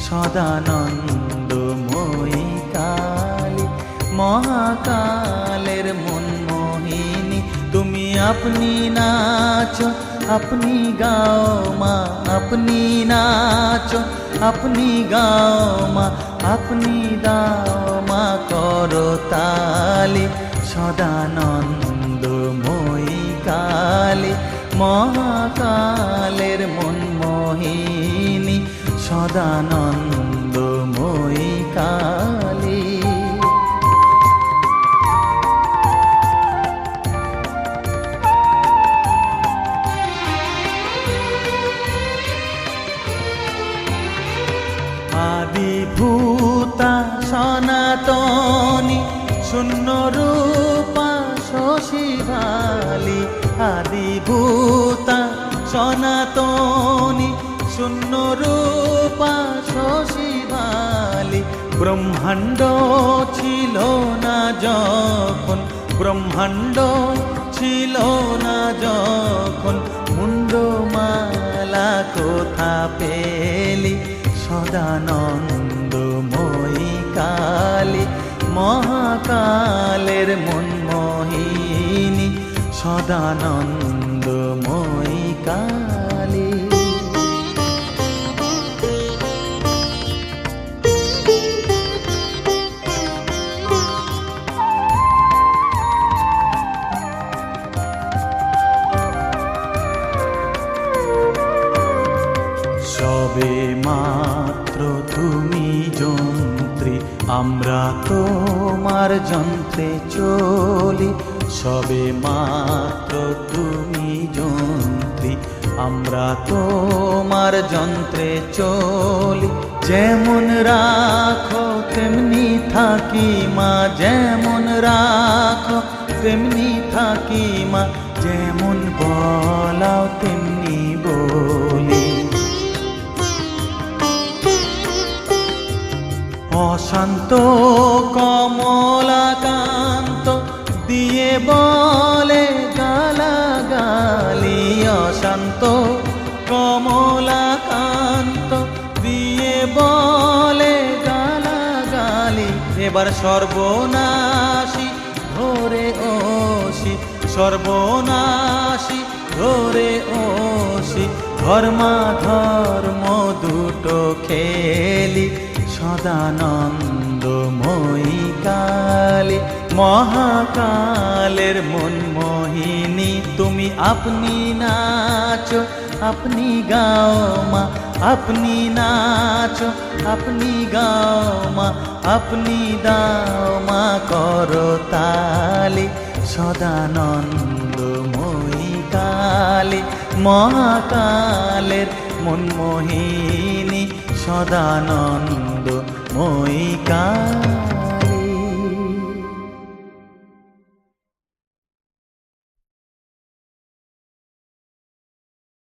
সদানন্দময়ী কালী, মহাকালের মনমোহিনী। তুমি আপনি নাচো, আপনি গাও মা, আপনি নাচো, আপনি গাও মা, আপনি দাও মা করতালি। সদানন্দময়ী কালী, মহাকালের মনমোহিনী, সদানন্দময়ী কালী। আদিভূতা সনাতনী, শূন্যরূপা শশীভালি। আদিভূতা সনাতনী, শূন্যরূপা শশীভালি। ব্রহ্মাণ্ড ছিল না যখন, ব্রহ্মাণ্ড ছিল না যখন, মুন্ডমালা কোথা পেলি। সদানন্দময়ী কালী, মহাকালের মনমোহিনী, সদানন্দময়ী কালী। সবে মাত্র তুমি যন্ত্রী, আমরা তোমার যন্ত্রে চলি। সবে মাত্র তুমি যন্ত্রী, আমরা তোমার যন্ত্রে চলি। যেমন রাখো তেমনি থাকি মা, যেমন রাখো তেমনি থাকি মা, যেমন বলাও তেমনি বলি। অশান্ত কমলাকান্ত দিয়ে বলে গালাগালি। অশান্ত কমলাকান্ত দিয়ে বলে গালাগালি। এবার সর্বনাশী ধরে ওসি, সর্বনাশী ধরে ওসি, ধর্মাধর্ম দুটো খেলি। সদানন্দময়ী কালী, মহাকালের মনমোহিনী। তুমি আপনি নাচো, আপনি গাও মা, আপনি নাচো, আপনি গাও মা, আপনি দাও মা করতালি। সদানন্দময়ী কালী, মহাকালের মনমোহিনী, সদানন্দময়ী কালী।